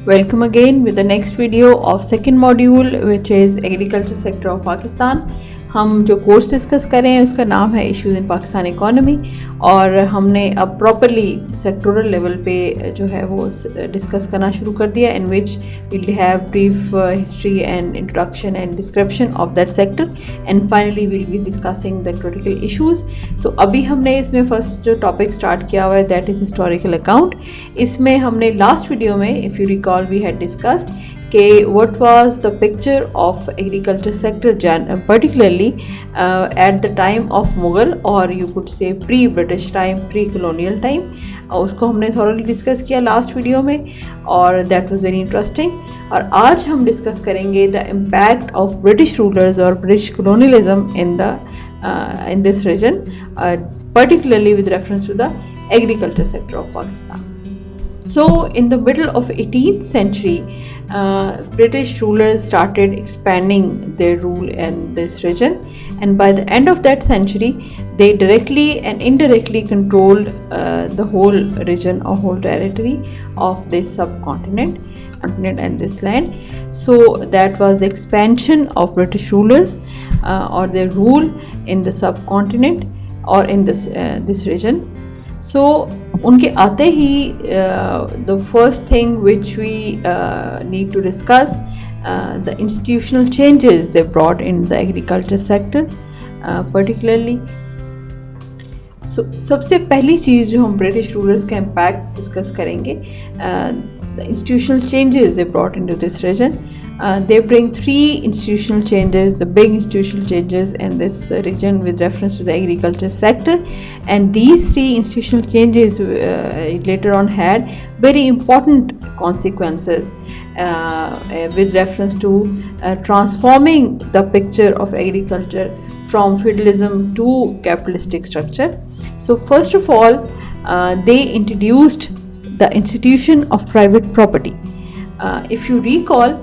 Welcome again with the next video of second module which is agriculture sector of Pakistan. हम जो course discuss कर रहे हैं उसका नाम है इश्यूज इन पाकिस्तान इकोनॉमी और हमने अब प्रॉपरली सेक्टोरल लेवल पे जो है वो डिस्कस करना शुरू कर दिया in which will have brief history and introduction and description of that sector and finally will be discussing the critical issues. तो अभी हमने इसमें फर्स्ट जो टॉपिक स्टार्ट किया हुआ है दैट इज़ हिस्टोरिकल अकाउंट. इसमें हमने लास्ट वीडियो में if you recall we had discussed कि what was the picture of agriculture sector particularly at the time of Mughal or you could say pre-British time, pre-colonial time. उसको हमने thoroughly discuss किया last video में और that was very interesting. और आज हम discuss करेंगे the impact of British rulers or British colonialism in this region, particularly with reference to the agriculture sector of Pakistan. So in the middle of 18th century, British rulers started expanding their rule in this region, and by the end of that century, they directly and indirectly controlled the whole region or whole territory of this subcontinent and this land. So that was the expansion of British rulers or their rule in the subcontinent or in this region. So उनके आते ही the first thing which we need to discuss the institutional changes they brought in the agriculture sector particularly. So सबसे पहली चीज़ जो हम British rulers का impact discuss करेंगे the institutional changes they brought into this region. They bring three institutional changes, the big institutional changes in this region with reference to the agriculture sector, and these three institutional changes later on had very important consequences with reference to transforming the picture of agriculture from feudalism to capitalistic structure. So first of all, they introduced the institution of private property. If you recall,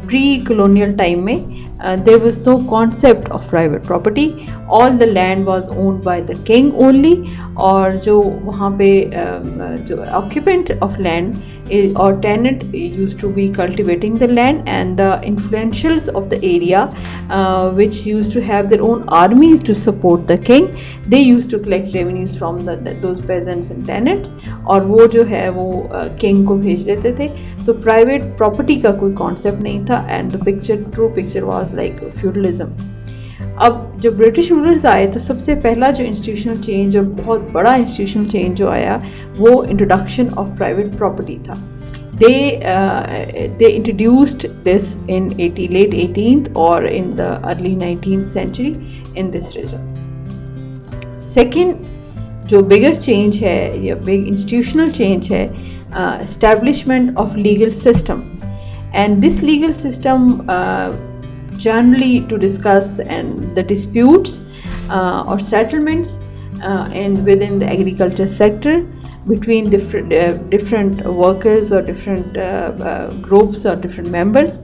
pre-colonial time में there was no concept of private property. All the land was owned by the king only, और जो वहाँ पे जो occupant of land or tenant used to be cultivating the land, and the influentials of the area which used to have their own armies to support the king, they used to collect revenues from those peasants and tenants और वो जो है वो king को भेज देते थे. तो private property का कोई concept नहीं था and the true picture was like feudalism. अब जब ब्रिटिश रूलर्स आए तो सबसे पहला जो इंस्टीट्यूशनल चेंज और बहुत बड़ा इंस्टीट्यूशनल चेंज जो आया वो इंट्रोडक्शन ऑफ प्राइवेट प्रॉपर्टी था. They introduced this in late 18th or in the early 19th century in this region. Second जो बिगर चेंज है या बिग इंस्टीट्यूशनल चेंज है establishment of legal system, and this legal system generally to discuss and the disputes or settlements within the agriculture sector between different workers or different groups or different members,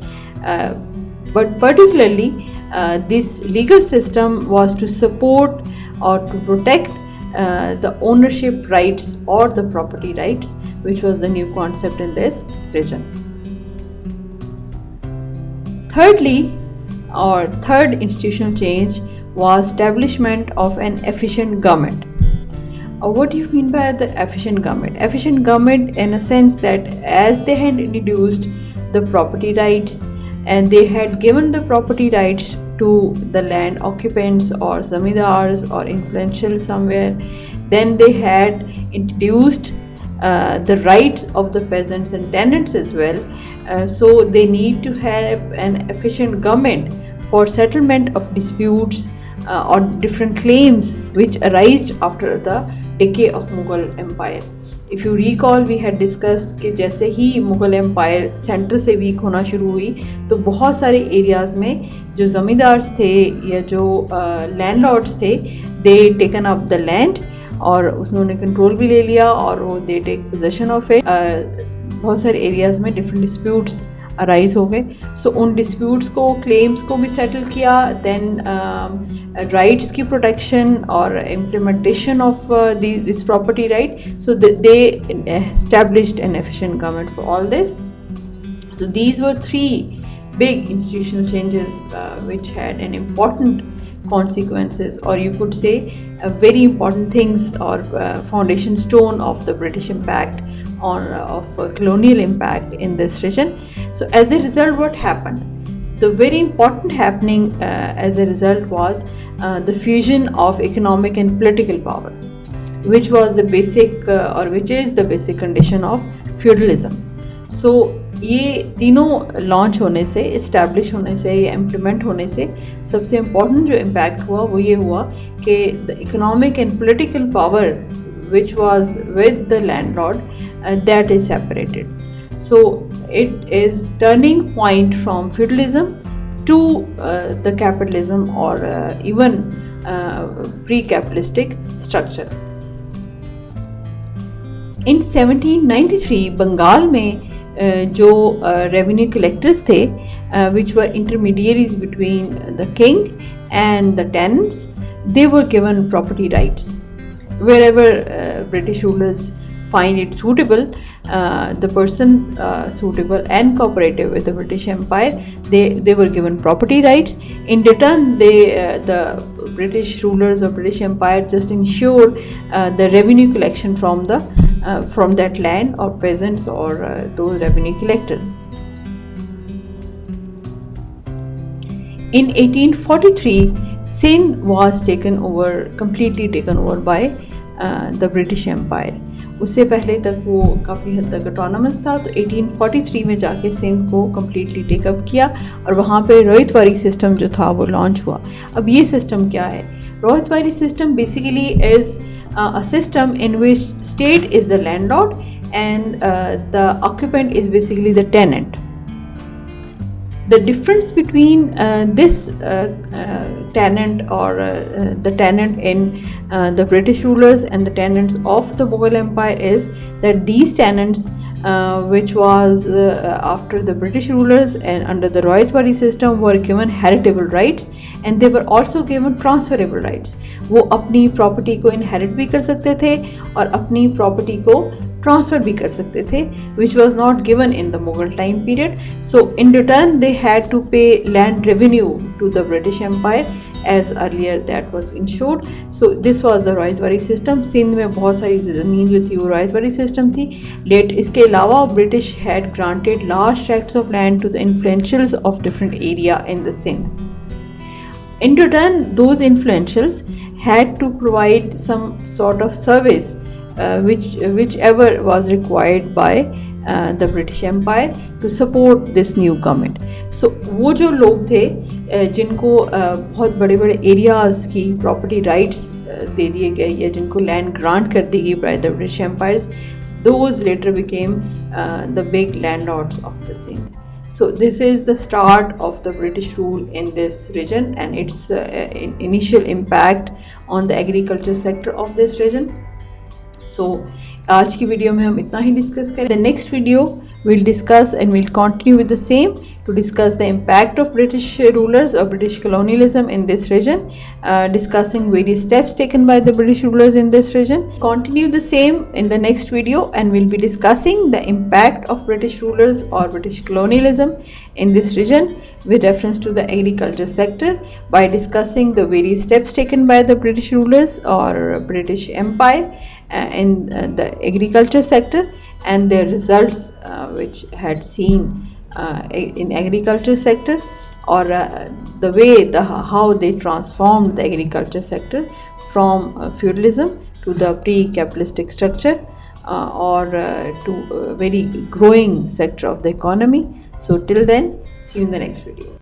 but particularly this legal system was to support or to protect the ownership rights or the property rights, which was the new concept in this region. Thirdly, or third institutional change was establishment of an efficient government. What do you mean by the efficient government? Efficient government in a sense that as they had introduced the property rights and they had given the property rights to the land occupants or zamindars or influential somewhere, then they had introduced the rights of the peasants and tenants as well. So they need to have an efficient government for settlement of disputes or different claims which arised after the decay of Mughal Empire. If you recall, we had discussed कि जैसे ही Mughal empire centre से week होना शुरू हुई तो बहुत सारे areas में जो ज़मींदार्स थे या जो लैंडलॉर्ड्स थे they taken up the land और उन्होंने कंट्रोल भी ले लिया और वो they take possession of it. बहुत सारे एरियाज़ में डिफरेंट डिस्प्यूट्स अराइज हो गए. सो उन डिस्प्यूट्स को क्लेम्स को भी सेटल किया. देन राइट्स की प्रोटेक्शन और implementation of this property right. So they established N efficient government for all this. So these were three big institutional changes which had an important consequences, or you could say very important things, or foundation stone of the British impact on of colonial impact in this region. So as a result, what happened? The very important happening as a result was the fusion of economic and political power, which was the basic or which is the basic condition of feudalism. So ये तीनों launch होने से, establish होने से या implement होने से सबसे इम्पॉर्टेंट जो इम्पैक्ट हुआ वो ये हुआ कि the economic and political power which was with the landlord that is separated. So it is turning point from feudalism to the capitalism or even pre-capitalistic structure. In 1793 Bengal में जो revenue collectors थे which were intermediaries between the king and the tenants, they were given property rights. Wherever British rulers find it suitable, the persons suitable and cooperative with the British Empire, they were given property rights. In return, the British rulers of British Empire just ensured the revenue collection from that land or peasants or those revenue collectors. In 1843, Sindh was completely taken over by the British Empire. उससे पहले तक वो काफ़ी हद तक autonomous था, तो 1843 में जाके सिंध को कम्प्लीटली टेकअप किया और वहाँ पे रोहितवारी सिस्टम जो था वो लॉन्च हुआ. अब ये सिस्टम क्या है? Ryotwari system basically is a system in which state is the landlord and the occupant is basically the tenant. The difference between this tenant or the tenant in the British rulers and the tenants of the Mughal Empire is that these tenants which was after the British rulers and under the Royatwari system were given heritable rights and they were also given transferable rights. वो अपनी property को inherit भी कर सकते थे और अपनी property को transfer भी कर सकते थे, which was not given in the Mughal time period. So in return they had to pay land revenue to the British Empire as earlier that was ensured. So this was the Royatwari system. Sindh में बहुत सारी ज़मीन जो थी वो Royatwari system थी. Late इसके अलावा British had granted large tracts of land to the influentials of different area in the Sindh. In return, those influentials had to provide some sort of service whichever was required by the British Empire to support this new government. So वो जो लोग थे जिनको बहुत बड़े बड़े areas की property rights दे दिए गए या जिनको लैंड ग्रांट कर दी गई by the British Empires, those later became the big landlords of the Sindh. So this is the start of the British rule in this region and its initial impact on the agriculture sector of this region. So आज की video में हम इतना ही discuss करें. The next video we'll discuss and we'll continue with the same to discuss the impact of British rulers or British colonialism in this region, discussing various steps taken by the British rulers in this region. Continue the same in the next video and we'll be discussing the impact of British rulers or British colonialism in this region with reference to the agriculture sector by discussing the various steps taken by the British rulers or British Empire in the agriculture sector and their results which had seen in agriculture sector or the way how they transformed the agriculture sector from feudalism to the pre-capitalistic structure or to a very growing sector of the economy. So till then, see you in the next video.